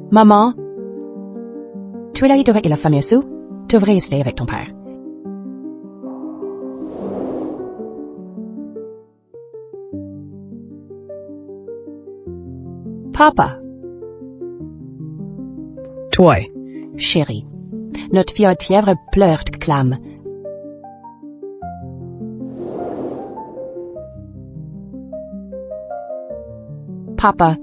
Maman, tu es là avec la famille Sue? Tu devrais rester avec ton père. Papa. Toi. Chérie, notre fille a de fièvre pleure de clame. Papa.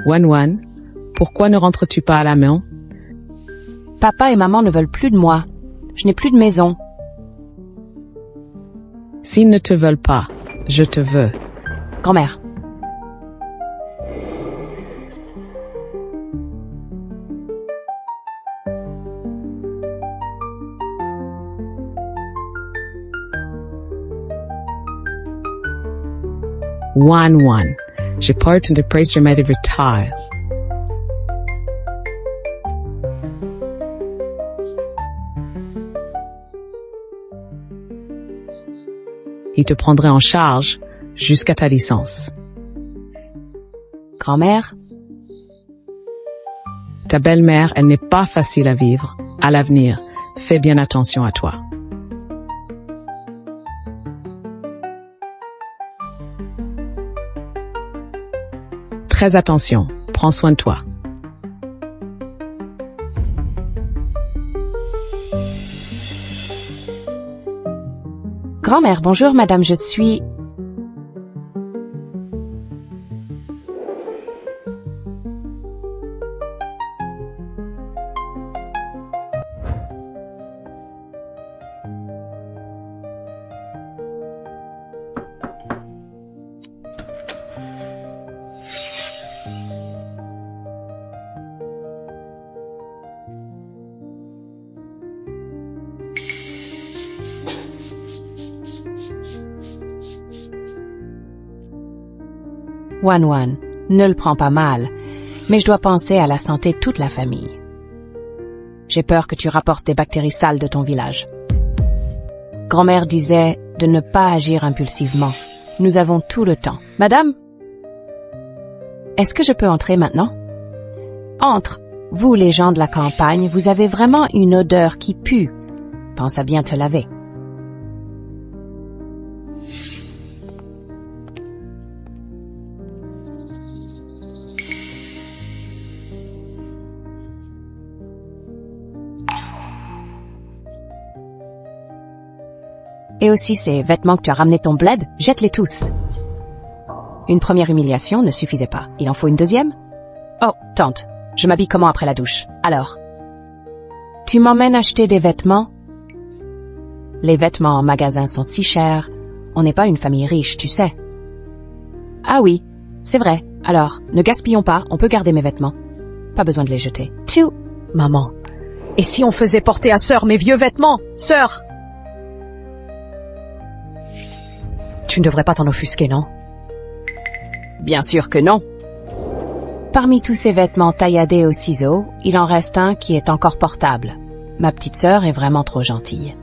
Wan, pourquoi ne rentres-tu pas à la maison? Papa et maman ne veulent plus de moi. Je n'ai plus de maison. S'ils ne te veulent pas, je te veux. Grand-mère. Wan, j'ai peur de te presser de retard. Il te prendrait en charge jusqu'à ta licence. Grand-mère. Ta belle-mère, elle n'est pas facile à vivre. À l'avenir, fais bien attention à toi. Très attention, prends soin de toi. Grand-mère, bonjour madame, je suis... Wan, ne le prends pas mal, mais je dois penser à la santé de toute la famille. J'ai peur que tu rapportes des bactéries sales de ton village. Grand-mère disait de ne pas agir impulsivement. Nous avons tout le temps. Madame? Est-ce que je peux entrer maintenant? Entre. Vous, les gens de la campagne, vous avez vraiment une odeur qui pue. Pense à bien te laver. Et aussi ces vêtements que tu as ramenés de ton bled, jette-les tous. Une première humiliation ne suffisait pas. Il en faut une deuxième? Oh, tante, je m'habille comment après la douche? Alors, tu m'emmènes acheter des vêtements? Les vêtements en magasin sont si chers. On n'est pas une famille riche, tu sais. Ah oui, c'est vrai. Alors, ne gaspillons pas, on peut garder mes vêtements. Pas besoin de les jeter. Tchou! Maman, et si on faisait porter à sœur mes vieux vêtements? Sœur! Tu ne devrais pas t'en offusquer, non? Bien sûr que non. Parmi tous ces vêtements tailladés au ciseau, il en reste un qui est encore portable. Ma petite sœur est vraiment trop gentille.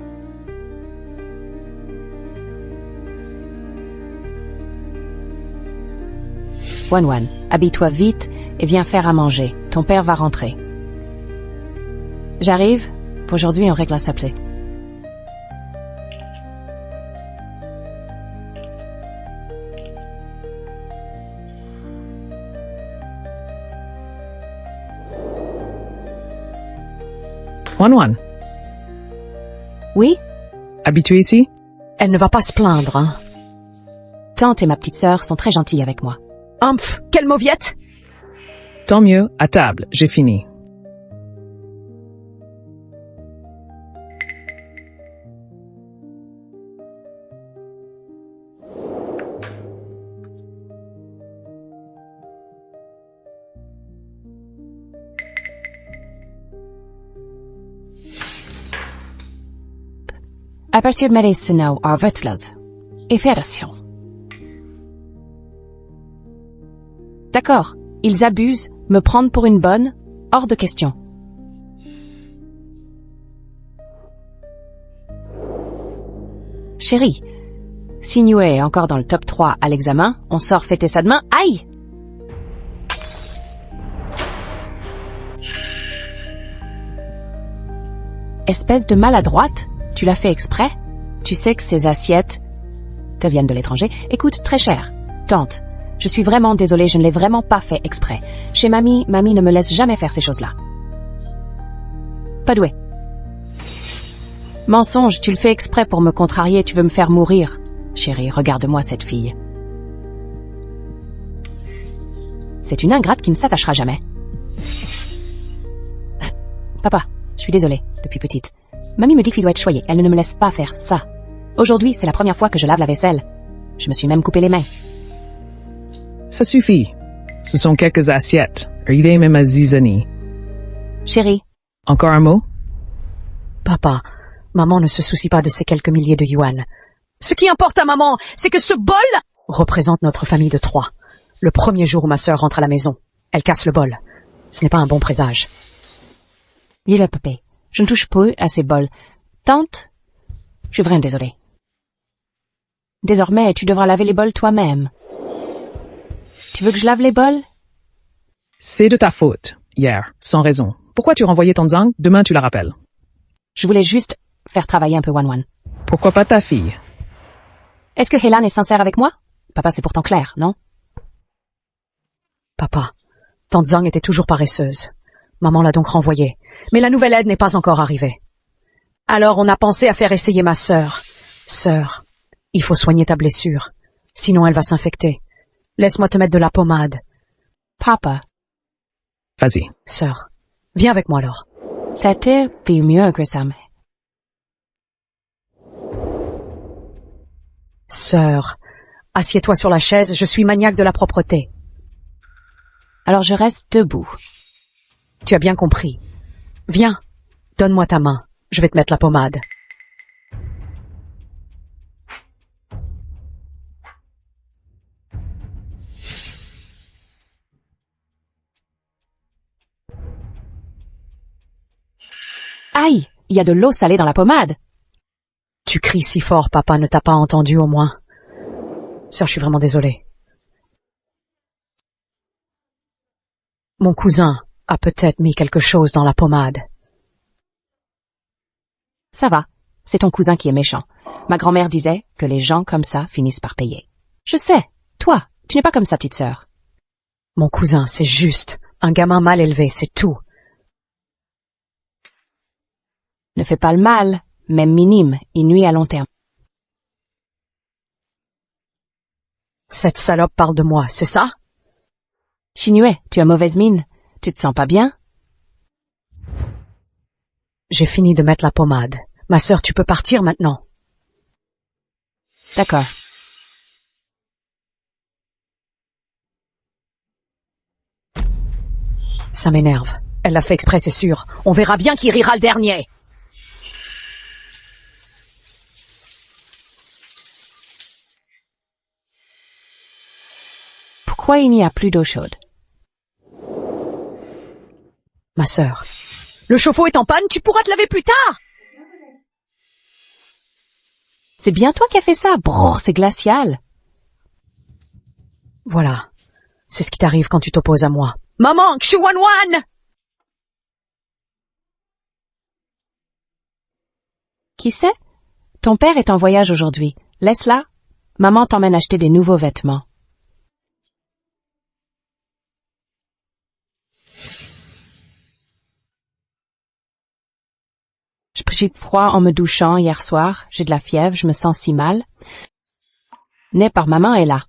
Wan, habille-toi vite et viens faire à manger. Ton père va rentrer. J'arrive. Pour aujourd'hui, on règle à s'appeler. Wan, Oui? habitué ici? Elle ne va pas se plaindre, hein? Tante et ma petite sœur sont très gentilles avec moi. Humph, quelle mauviette! Tant mieux, à table, j'ai fini. À partir de maintenant, à votre place. Et fais attention. D'accord, ils abusent, me prendre pour une bonne, hors de question. Chérie, si Niue est encore dans le top 3 à l'examen, on sort fêter ça demain. Aïe! Espèce de maladroite, tu l'as fait exprès? Tu sais que ces assiettes te viennent de l'étranger? Écoute, très cher. Tante, je suis vraiment désolée, je ne l'ai vraiment pas fait exprès. Chez mamie ne me laisse jamais faire ces choses-là. Pas doué. Mensonge, tu le fais exprès pour me contrarier, tu veux me faire mourir. Chérie, regarde-moi cette fille. C'est une ingrate qui ne s'attachera jamais. Papa, je suis désolée, depuis petite. Mamie me dit qu'il doit être choyé, elle ne me laisse pas faire ça. Aujourd'hui, c'est la première fois que je lave la vaisselle. Je me suis même coupé les mains. Ça suffit. Ce sont quelques assiettes. Idée même à zizanie. Chérie, Encore un mot? Papa, maman ne se soucie pas de ces quelques milliers de yuan. Ce qui importe à maman, c'est que ce bol représente notre famille de 3. Le premier jour où ma sœur rentre à la maison, elle casse le bol. Ce n'est pas un bon présage. il a pépé. Je ne touche pas à ces bols. Tante, je suis vraiment désolée. Désormais, tu devras laver les bols toi-même. Tu veux que je lave les bols? C'est de ta faute, hier, sans raison. Pourquoi tu renvoyais ton zang? Demain tu la rappelles. Je voulais juste faire travailler un peu Wan. Pourquoi pas ta fille? Est-ce que Hélène est sincère avec moi? Papa, c'est pourtant clair, non? Papa, tante Zhang était toujours paresseuse. Maman l'a donc renvoyée. Mais la nouvelle aide n'est pas encore arrivée. Alors on a pensé à faire essayer ma sœur. Sœur, il faut soigner ta blessure. Sinon elle va s'infecter. Laisse-moi te mettre de la pommade. Papa, Vas-y. Sœur, viens avec moi alors. c'était bien mieux que ça. Sœur, assieds-toi sur la chaise, je suis maniaque de la propreté. Alors je reste debout. Tu as bien compris. Viens, donne-moi ta main, je vais te mettre la pommade. Aïe, il y a de l'eau salée dans la pommade. Tu cries si fort, papa ne t'a pas entendu au moins. Sœur, je suis vraiment désolée. Mon cousin a peut-être mis quelque chose dans la pommade. Ça va, c'est ton cousin qui est méchant. Ma grand-mère disait que les gens comme ça finissent par payer. Je sais, toi, tu n'es pas comme sa petite sœur. Mon cousin, c'est juste un gamin mal élevé, c'est tout. Ne fais pas le mal, même minime, il nuit à long terme. Cette salope parle de moi, c'est ça? Chinuet, tu as mauvaise mine. Tu te sens pas bien? J'ai fini de mettre la pommade. Ma sœur, tu peux partir maintenant. D'accord. Ça m'énerve. Elle l'a fait exprès, c'est sûr. On verra bien qui rira le dernier. Pourquoi il n'y a plus d'eau chaude? Ma sœur, le chauffe-eau est en panne, tu pourras te laver plus tard. C'est bien toi qui as fait ça. Brrr, c'est glacial. Voilà. C'est ce qui t'arrive quand tu t'opposes à moi. Maman, Kshuwanwan! Qui sait? Ton père est en voyage aujourd'hui. Laisse-la. Maman t'emmène acheter des nouveaux vêtements. J'ai froid en me douchant hier soir. J'ai de la fièvre, je me sens si mal. Née par maman est là.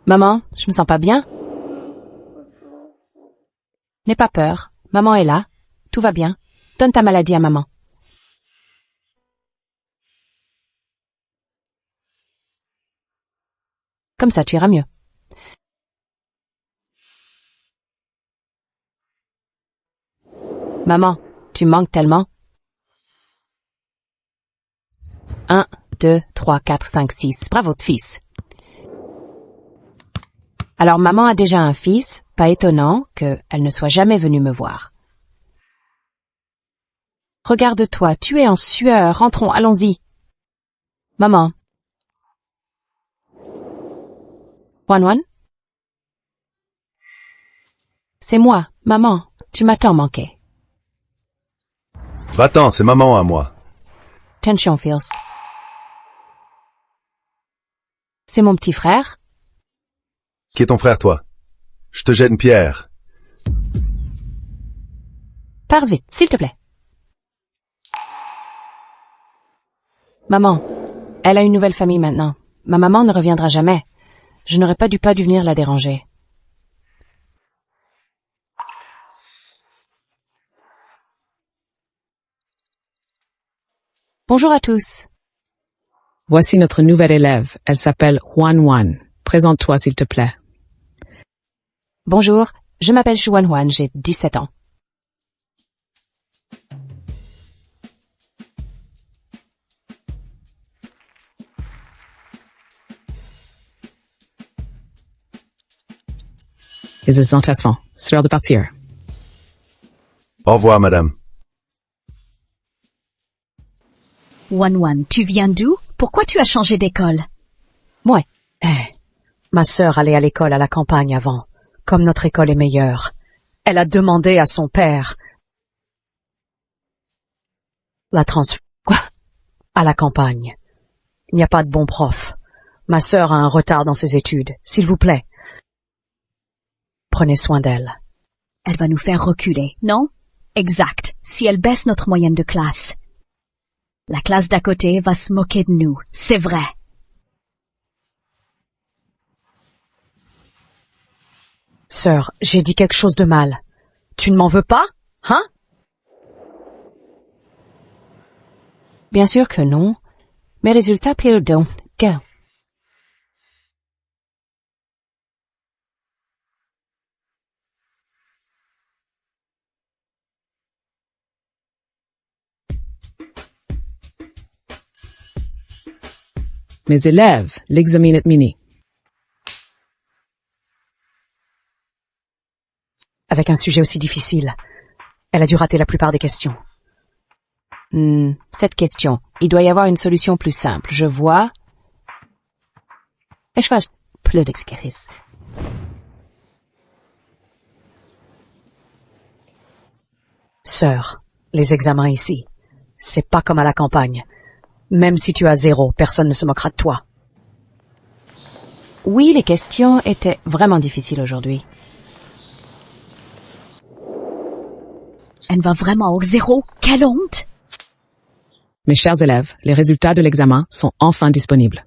Maman, je me sens pas bien. N'aie pas peur. Maman est là. Tout va bien. Donne ta maladie à maman. Comme ça, tu iras mieux. Maman, tu manques tellement. 1, 2, 3, 4, 5, 6. Bravo, fils. Alors maman a déjà un fils, pas étonnant qu'elle ne soit jamais venue me voir. Regarde-toi, tu es en sueur, rentrons, allons-y. Maman. Wan? C'est moi, maman, tu m'as tant manqué. Va-t'en, c'est maman à moi. Tension, Fields. C'est mon petit frère. Qui est ton frère, toi? Je te jette une pierre. Pars vite, s'il te plaît. Maman, elle a une nouvelle famille maintenant. Ma maman ne reviendra jamais. Je n'aurais pas dû venir la déranger. Bonjour à tous. Voici notre nouvelle élève. Elle s'appelle Wan. Présente-toi, s'il te plaît. Bonjour, je m'appelle Shu Wan, j'ai 17 ans. Les assentations. C'est l'heure de partir. Au revoir, madame. Wan, tu viens d'où? Pourquoi tu as changé d'école? Moi, Ma sœur allait à l'école à la campagne avant. Comme notre école est meilleure. Elle a demandé à son père la transférer. Quoi? À la campagne. Il n'y a pas de bon prof. Ma sœur a un retard dans ses études. S'il vous plaît. Prenez soin d'elle. Elle va nous faire reculer, non? Exact, si elle baisse notre moyenne de classe. La classe d'à côté va se moquer de nous, c'est vrai. Sœur, j'ai dit quelque chose de mal. Tu ne m'en veux pas? Hein? bien sûr que non. Mes résultats pire donc. Go. Mes élèves, l'examen est mini. Avec un sujet aussi difficile, elle a dû rater la plupart des questions. Cette question, il doit y avoir une solution plus simple. Je vois... Ich weiß, Plödexgeris. Sœur, les examens ici, c'est pas comme à la campagne. Même si tu as 0, personne ne se moquera de toi. Oui, les questions étaient vraiment difficiles aujourd'hui. Elle va vraiment au 0. Quelle honte! Mes chers élèves, les résultats de l'examen sont enfin disponibles.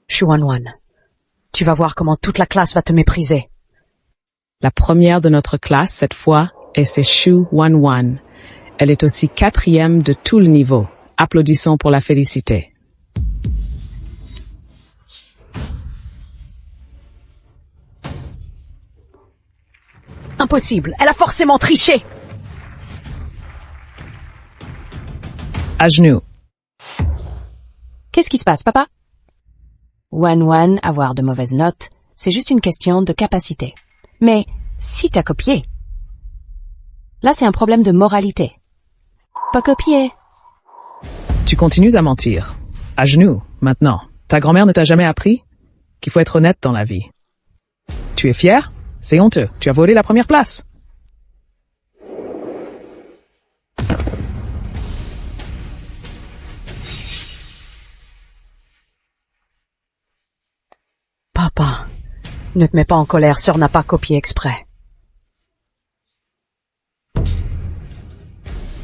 Shuanwan, tu vas voir comment toute la classe va te mépriser. La première de notre classe, cette fois, est c'est Shu Wan. Elle est aussi 4e de tout le niveau. Applaudissons pour la féliciter. Impossible, elle a forcément triché. À genoux. Qu'est-ce qui se passe, papa? Wan, avoir de mauvaises notes, c'est juste une question de capacité. Mais si t'as copié, là c'est un problème de moralité. Pas copier. Tu continues à mentir. À genoux, maintenant. Ta grand-mère ne t'a jamais appris qu'il faut être honnête dans la vie. Tu es fier? C'est honteux. Tu as volé la première place. Papa, ne te mets pas en colère, sœur n'a pas copié exprès.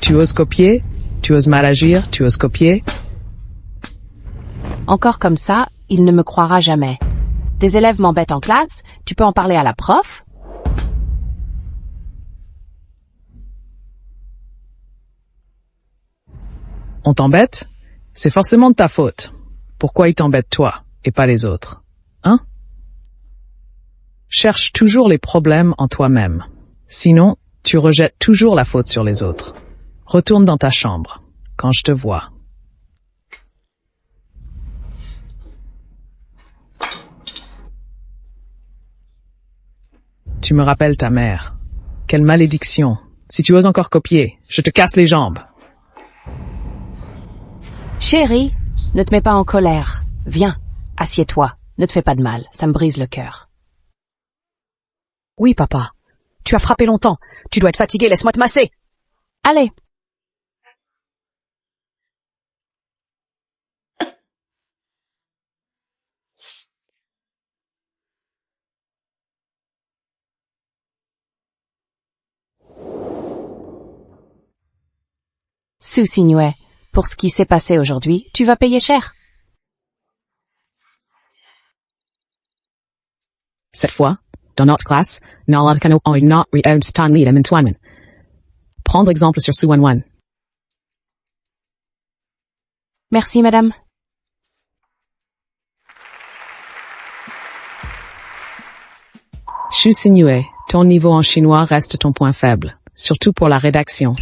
Tu oses copier? Tu oses mal agir? Tu oses copier? Encore comme ça, il ne me croira jamais. Des élèves m'embêtent en classe, tu peux en parler à la prof? On t'embête? C'est forcément de ta faute. Pourquoi ils t'embêtent toi et pas les autres? Hein? Cherche toujours les problèmes en toi-même. Sinon, tu rejettes toujours la faute sur les autres. Retourne dans ta chambre, quand je te vois. Tu me rappelles ta mère. Quelle malédiction. Si tu oses encore copier, je te casse les jambes. Chérie, ne te mets pas en colère. Viens, assieds-toi. Ne te fais pas de mal, ça me brise le cœur. Oui, papa. Tu as frappé longtemps. Tu dois être fatigué, laisse-moi te masser. Allez. Su Signue, pour ce qui s'est passé aujourd'hui, tu vas payer cher. Cette fois, dans notre classe, Nalakano ont not tan lidem Twanman. Prendre exemple sur Suwanwan. Merci, madame. Shu Signue, ton niveau en chinois reste ton point faible, surtout pour la rédaction.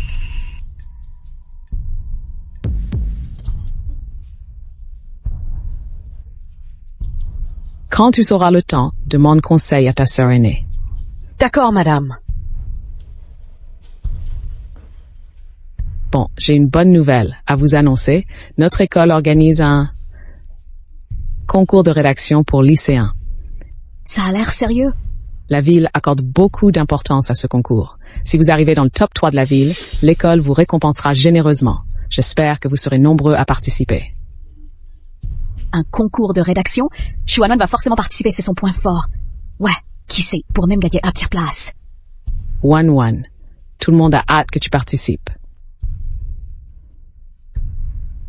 Quand tu sauras le temps, demande conseil à ta sœur aînée. D'accord, madame. Bon, j'ai une bonne nouvelle à vous annoncer. Notre école organise un concours de rédaction pour lycéens. Ça a l'air sérieux. La ville accorde beaucoup d'importance à ce concours. Si vous arrivez dans le top 3 de la ville, l'école vous récompensera généreusement. J'espère que vous serez nombreux à participer. Un concours de rédaction? Shuanon va forcément participer, c'est son point fort. Ouais, qui sait, pour même gagner à petite place. One. Tout le monde a hâte que tu participes.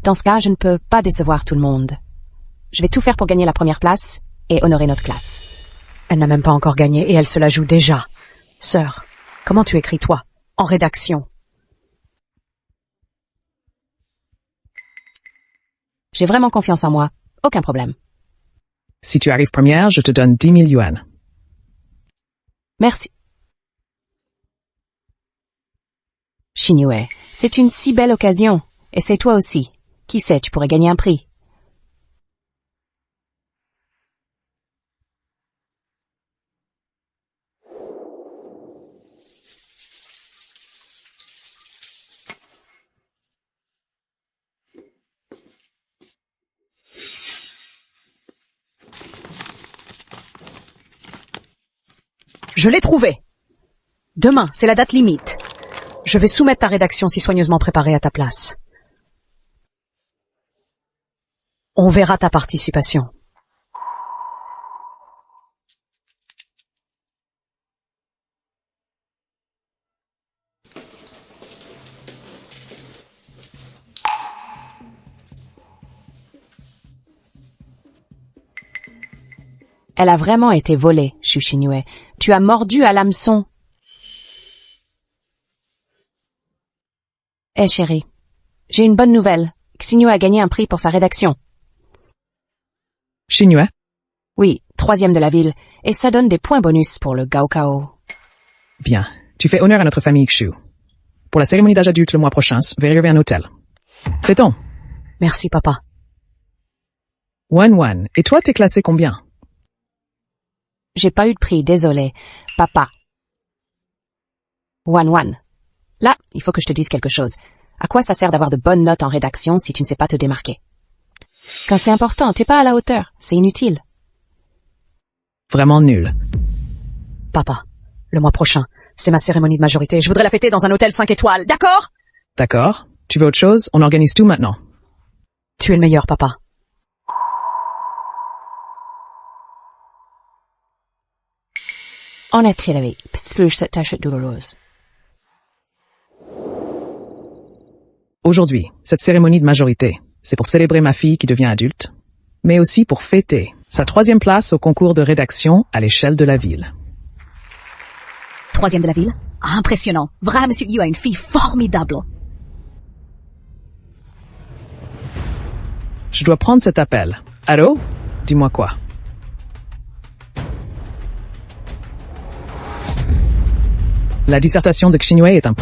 Dans ce cas, je ne peux pas décevoir tout le monde. Je vais tout faire pour gagner la première place et honorer notre classe. Elle n'a même pas encore gagné et elle se la joue déjà. Sœur, comment tu écris toi, en rédaction? J'ai vraiment confiance en moi. Aucun problème. Si tu arrives première, je te donne 10 000 yuan. Merci. Signue, c'est une si belle occasion. Essaye-toi aussi. Qui sait, tu pourrais gagner un prix. Je l'ai trouvé. Demain, c'est la date limite. Je vais soumettre ta rédaction si soigneusement préparée à ta place. On verra ta participation. Elle a vraiment été volée, Shu Signue. Tu as mordu à l'hameçon. Eh chérie, j'ai une bonne nouvelle. Signue a gagné un prix pour sa rédaction. Signue? Oui, 3e de la ville, et ça donne des points bonus pour le Gaokao. Bien. Tu fais honneur à notre famille Xu. Pour la cérémonie d'âge adulte le mois prochain, vais réserver un hôtel. Fait-on? Merci, papa. One. Et toi, t'es classé combien? J'ai pas eu de prix, désolé. Papa. One. Là, il faut que je te dise quelque chose. À quoi ça sert d'avoir de bonnes notes en rédaction si tu ne sais pas te démarquer? Quand c'est important, t'es pas à la hauteur. C'est inutile. Vraiment nul. Papa, le mois prochain, c'est ma cérémonie de majorité. Je voudrais la fêter dans un hôtel 5 étoiles, d'accord? D'accord. Tu veux autre chose? On organise tout maintenant. Tu es le meilleur, papa. Honnêtement, plus cette tâche douloureuse. Aujourd'hui, cette cérémonie de majorité, c'est pour célébrer ma fille qui devient adulte, mais aussi pour fêter sa 3e place au concours de rédaction à l'échelle de la ville. 3e de la ville? Ah, impressionnant. Vraiment, Monsieur Yu a une fille formidable. Je dois prendre cet appel. Allô? Dis-moi quoi? La dissertation de Xinhui est un